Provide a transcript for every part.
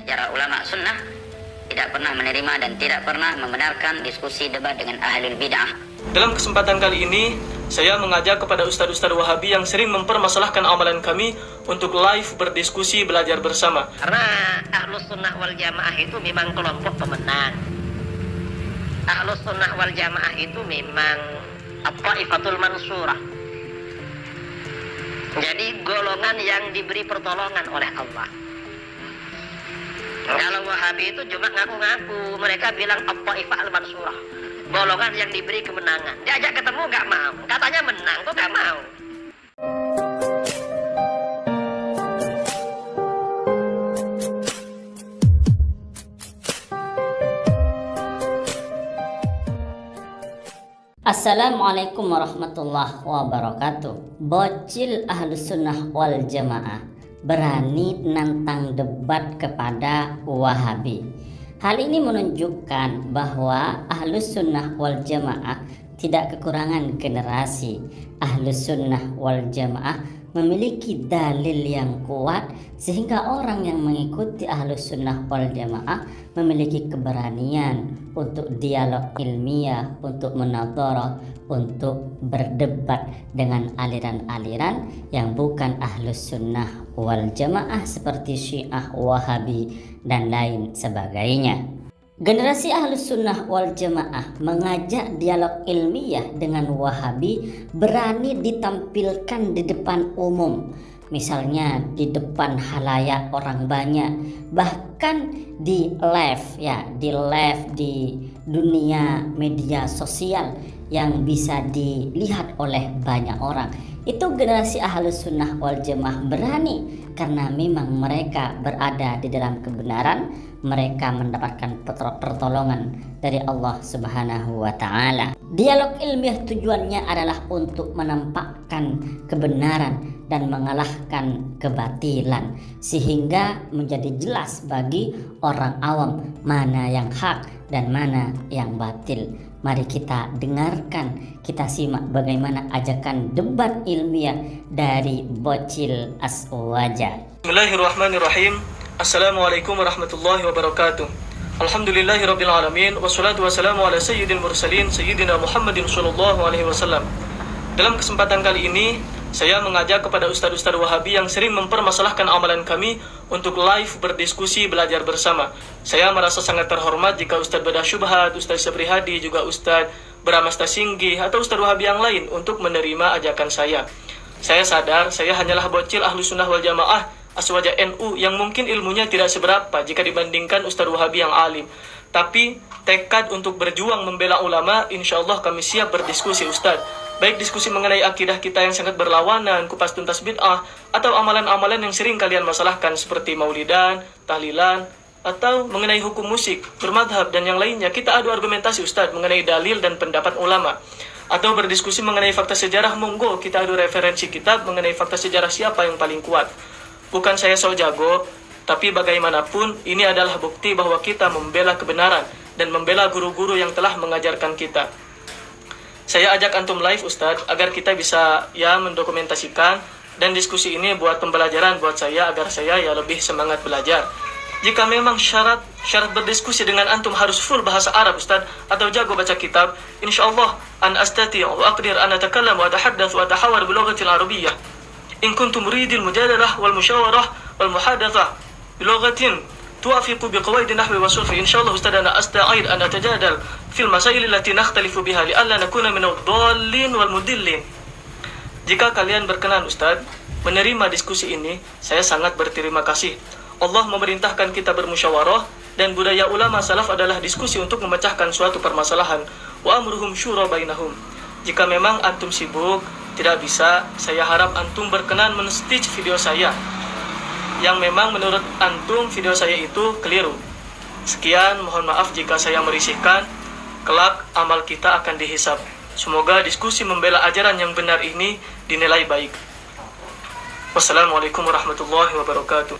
Para ulama sunnah tidak pernah menerima dan tidak pernah membenarkan diskusi debat dengan ahlul bid'ah. Dalam kesempatan kali ini, saya mengajak kepada ustadz-ustadz Wahabi yang sering mempermasalahkan amalan kami untuk live berdiskusi belajar bersama. Karena Ahlus Sunnah wal Jamaah itu memang kelompok pemenang. Ahlus Sunnah wal Jamaah itu memang At-Taifatul Mansurah. Jadi golongan yang diberi pertolongan oleh Allah. Kalau Wahabi itu cuma ngaku-ngaku, mereka bilang At-Taifah Al-Mansurah, golongan yang diberi kemenangan. Diajak ketemu gak mau, katanya menang kok gak mau. Assalamualaikum warahmatullahi wabarakatuh. Bocil Ahlus Sunnah wal Jamaah berani nantang debat kepada Wahabi. Hal ini menunjukkan bahwa Ahlus Sunnah wal Jamaah tidak kekurangan generasi. Ahlus Sunnah wal Jamaah memiliki dalil yang kuat sehingga orang yang mengikuti Ahlus Sunnah wal Jamaah memiliki keberanian untuk dialog ilmiah, untuk munadharah, untuk berdebat dengan aliran-aliran yang bukan Ahlus Sunnah wal Jamaah seperti Syiah, Wahabi, dan lain sebagainya. Generasi Ahlus Sunnah wal Jamaah mengajak dialog ilmiah dengan Wahabi berani ditampilkan di depan umum, misalnya di depan halayak orang banyak, bahkan di live di dunia media sosial yang bisa dilihat oleh banyak orang. Itu generasi Ahlus Sunnah wal Jamaah berani karena memang mereka berada di dalam kebenaran. Mereka mendapatkan pertolongan dari Allah Subhanahu wa Ta'ala. Dialog ilmiah tujuannya adalah untuk menampakkan kebenaran dan mengalahkan kebatilan, sehingga menjadi jelas bagi orang awam mana yang hak dan mana yang batil. Mari kita dengarkan, kita simak bagaimana ajakan debat ilmiah dari Bocil Aswaja. Bismillahirrahmanirrahim. Assalamualaikum warahmatullahi wabarakatuh. Alhamdulillahirabbil alamin, wassalatu wassalamu ala sayyidil mursalin sayyidina Muhammadin sallallahu alaihi wasallam. Dalam kesempatan kali ini, saya mengajak kepada ustadz-ustadz Wahabi yang sering mempermasalahkan amalan kami untuk live berdiskusi belajar bersama. Saya merasa sangat terhormat jika Ustadz Bedah Syubhat, Ustadz Sabri Hadi, juga Ustadz Bramasta Singgih atau Ustadz Wahabi yang lain untuk menerima ajakan saya. Saya sadar saya hanyalah bocil Ahlus Sunnah wal Jamaah Aswaja NU yang mungkin ilmunya tidak seberapa jika dibandingkan Ustadz Wahabi yang alim. Tapi tekad untuk berjuang membela ulama, insya Allah kami siap berdiskusi Ustadz. Baik diskusi mengenai akidah kita yang sangat berlawanan, kupas tuntas bid'ah, atau amalan-amalan yang sering kalian masalahkan seperti maulidan, tahlilan, atau mengenai hukum musik, bermadhab, dan yang lainnya. Kita adu argumentasi Ustadz mengenai dalil dan pendapat ulama. Atau berdiskusi mengenai fakta sejarah, monggo kita adu referensi kitab mengenai fakta sejarah siapa yang paling kuat. Bukan saya so jago, tapi bagaimanapun ini adalah bukti bahwa kita membela kebenaran dan membela guru-guru yang telah mengajarkan kita. Saya ajak antum live Ustadz agar kita bisa mendokumentasikan, dan diskusi ini buat pembelajaran buat saya agar saya lebih semangat belajar. Jika memang syarat berdiskusi dengan antum harus full bahasa Arab Ustadz atau jago baca kitab, insyaallah an astati' wa aqdir an atakallam wa atahaddath wa atahawar bil lughati al-arabiyyah. In kuntum muridil mujadalah wal musyawarah wal muhadatsah bi lughatin tuwafiqu bi qawaid nahwi wa sulh, insyaallah Ustaz ana asta'id an atajadal fil masail allati nakhtalifu biha li alla nakuna min ad-dallin wal mudillin. Jika kalian berkenan Ustaz menerima diskusi ini, saya sangat berterima kasih. Allah memerintahkan kita bermusyawarah, dan budaya ulama salaf adalah diskusi untuk memecahkan suatu permasalahan. Wa amruhum syura bainahum. Jika memang antum sibuk tidak bisa, saya harap antum berkenan men-stitch video saya yang memang menurut antum video saya itu keliru. Sekian, mohon maaf jika saya merisihkan. Kelak amal kita akan dihisab. Semoga diskusi membela ajaran yang benar ini dinilai baik. Wassalamualaikum warahmatullahi wabarakatuh.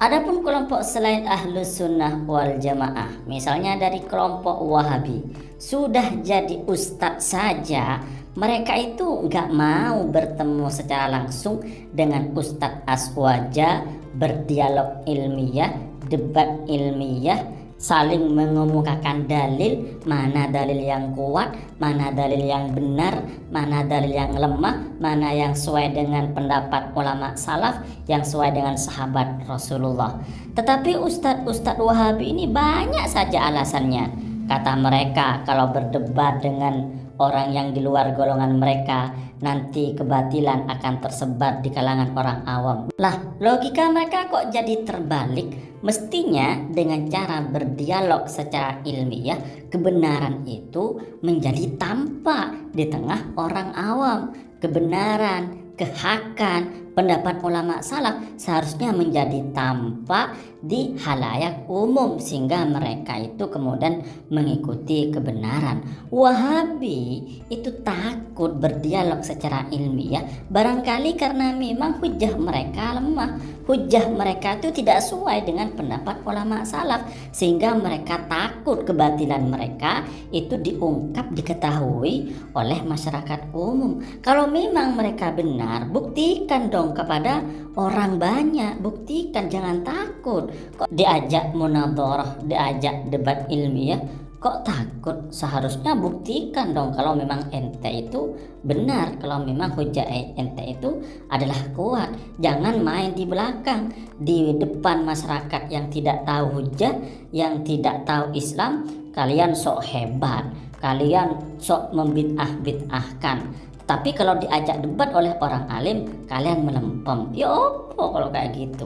Adapun kelompok selain Ahlus Sunnah wal Jamaah, misalnya dari kelompok Wahabi, sudah jadi ustadz saja, mereka itu nggak mau bertemu secara langsung dengan Ustadz Aswaja, berdialog ilmiah, debat ilmiah, saling mengemukakan dalil, mana dalil yang kuat, mana dalil yang benar, mana dalil yang lemah, mana yang sesuai dengan pendapat ulama salaf, yang sesuai dengan sahabat Rasulullah. Tetapi ustadz-ustadz Wahabi ini banyak saja alasannya. Kata mereka, kalau berdebat dengan orang yang di luar golongan mereka, nanti kebatilan akan tersebar di kalangan orang awam. Lah, logika mereka kok jadi terbalik? Mestinya dengan cara berdialog secara ilmiah, kebenaran itu menjadi tampak di tengah orang awam. Kebenaran, kehakan, pendapat ulama salaf seharusnya menjadi tampak di halayak umum, sehingga mereka itu kemudian mengikuti kebenaran. Wahabi itu takut berdialog secara ilmiah barangkali karena memang hujah mereka lemah, hujah mereka itu tidak sesuai dengan pendapat ulama salaf, sehingga mereka takut kebatilan mereka itu diungkap, diketahui oleh masyarakat umum. Kalau memang mereka benar, buktikan dong kepada orang banyak, buktikan, jangan takut. Kok diajak munadharah, diajak debat ilmiah, kok takut? Seharusnya buktikan dong kalau memang ente itu benar, kalau memang hujah ente itu adalah kuat. Jangan main di belakang, di depan masyarakat yang tidak tahu hujah, yang tidak tahu Islam, kalian sok hebat, kalian sok membid'ah-bid'ahkan. Tapi kalau diajak debat oleh orang alim, kalian melempem. Ya opo kalau kayak gitu.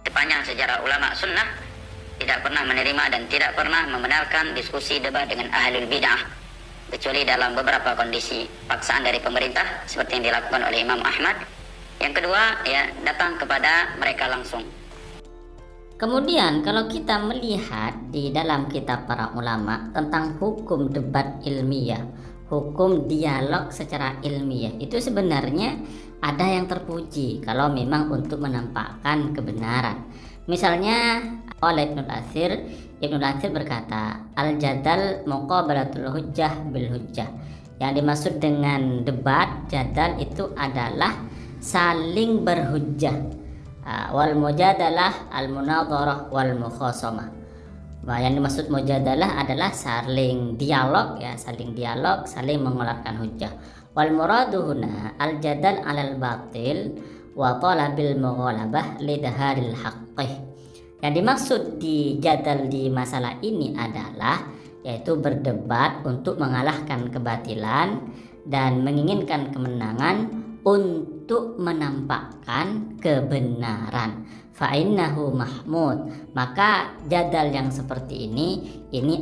Sepanjang sejarah ulama sunnah tidak pernah menerima dan tidak pernah membenarkan diskusi debat dengan ahlul bid'ah, kecuali dalam beberapa kondisi paksaan dari pemerintah seperti yang dilakukan oleh Imam Ahmad. Yang kedua, ya, datang kepada mereka langsung. Kemudian kalau kita melihat di dalam kitab para ulama tentang hukum debat ilmiah, hukum dialog secara ilmiah, itu sebenarnya ada yang terpuji kalau memang untuk menampakkan kebenaran. Misalnya oleh Ibnu Athir berkata, al-jadal muqabalatul hujjah bil hujjah. Yang dimaksud dengan debat, jadal itu adalah saling berhujjah. Wal mujadalah al-munadharah wal mukhasamah. Yang dimaksud mujadalah adalah saling dialog, ya, saling dialog, saling mengeluarkan hujjah. Wal muradu huna al-jadal 'alal batil wa talabil mughalabah lidharil haqqih. Yang dimaksud di jadal di masalah ini adalah yaitu berdebat untuk mengalahkan kebatilan dan menginginkan kemenangan untuk menampakkan kebenaran. Fa'innahu mahmud. Maka jadal yang seperti ini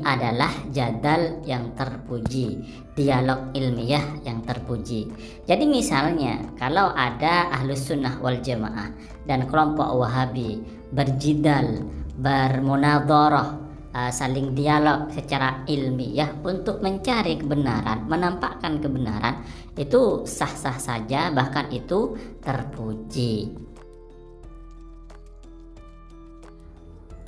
adalah jadal yang terpuji, dialog ilmiah yang terpuji. Jadi misalnya kalau ada ahlus sunnah wal jamaah dan kelompok wahabi berjidal, bermunadharah, saling dialog secara ilmiah untuk mencari kebenaran, menampakkan kebenaran, itu sah-sah saja, bahkan itu terpuji.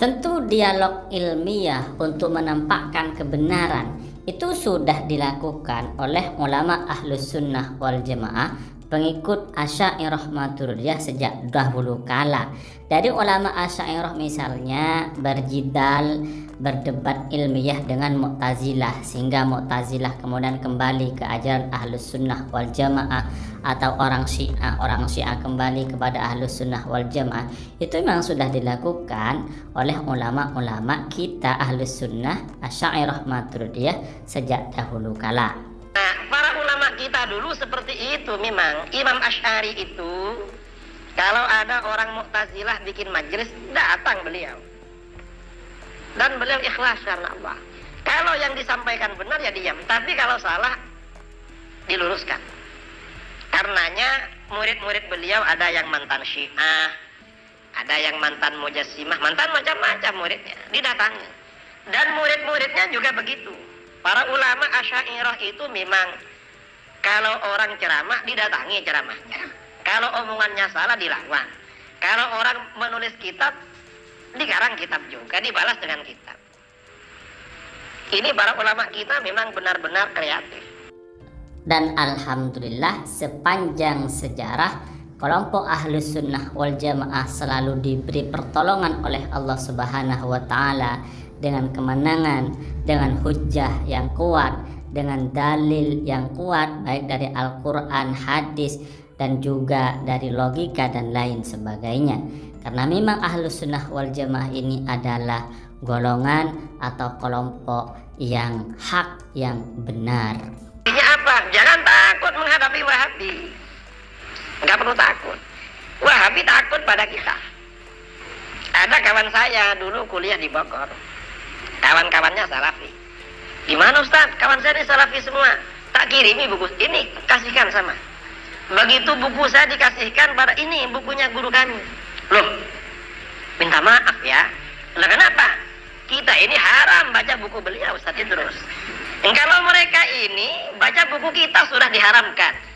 Tentu dialog ilmiah untuk menampakkan kebenaran itu sudah dilakukan oleh ulama ahlus sunnah wal jamaah, pengikut Asy'ariyah Maturidiyah sejak dahulu kala. Dari ulama Asy'ariyah misalnya berjidal, berdebat ilmiah dengan Mu'tazilah, sehingga Mu'tazilah kemudian kembali ke ajaran ahlus sunnah wal jamaah, atau orang Syiah kembali kepada ahlus sunnah wal jamaah. Itu memang sudah dilakukan oleh ulama-ulama kita ahlus sunnah Asy'ariyah Maturidiyah sejak dahulu kala. Nah, para ulama kita dulu seperti itu memang. Imam Asy'ari itu kalau ada orang Mu'tazilah bikin majelis, datang beliau. Dan beliau ikhlas karena Allah. Kalau yang disampaikan benar ya diam, tapi kalau salah diluruskan. Karenanya murid-murid beliau ada yang mantan Syiah, ada yang mantan Mujassimah, mantan macam-macam muridnya, didatangi. Dan murid-muridnya juga begitu. Para ulama Asy'ariyah itu memang kalau orang ceramah didatangi ceramahnya. Kalau omongannya salah dilawan. Kalau orang menulis kitab, dikarang kitab juga, dibalas dengan kitab. Ini para ulama kita memang benar-benar kreatif. Dan alhamdulillah sepanjang sejarah Kelompok Ahlus Sunnah wal Jamaah selalu diberi pertolongan oleh Allah Subhanahu wa Ta'ala dengan kemenangan, dengan hujjah yang kuat, dengan dalil yang kuat, baik dari Al-Quran, hadis, dan juga dari logika dan lain sebagainya. Karena memang Ahlus Sunnah wal Jamaah ini adalah golongan atau kelompok yang hak, yang benar. Artinya apa? Jangan takut menghadapi Wahabi. Nggak perlu takut. Wahabi takut pada kita. Ada kawan saya dulu kuliah di Bogor. Kawan-kawannya Salafi. Di mana Ustaz? Kawan saya ini Salafi semua. Tak kirimi buku ini, kasihkan sama. Begitu buku saya dikasihkan pada ini bukunya guru kami. Loh, minta maaf ya. Lah kenapa? Kita ini haram baca buku beliau Ustaz Idrus. Kalau mereka ini baca buku kita sudah diharamkan.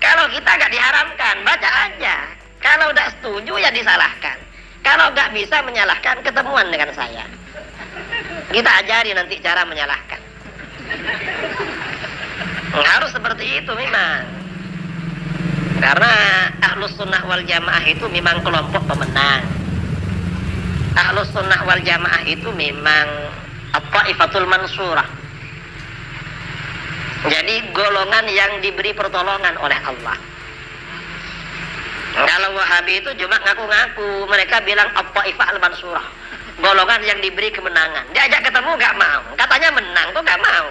Kalau kita nggak diharamkan, baca aja. Kalau nggak setuju ya disalahkan. Kalau nggak bisa menyalahkan, ketemuan dengan saya. Kita ajari nanti cara menyalahkan. Harus seperti itu memang. Karena Ahlus Sunnah wal Jamaah itu memang kelompok pemenang. Ahlus Sunnah wal Jamaah itu memang At-Taifatul Mansurah. Jadi golongan yang diberi pertolongan oleh Allah. Kalau Wahabi itu cuma ngaku-ngaku, mereka bilang At-Taifah al-Mansurah, golongan yang diberi kemenangan. Diajak ketemu gak mau, katanya menang kok gak mau.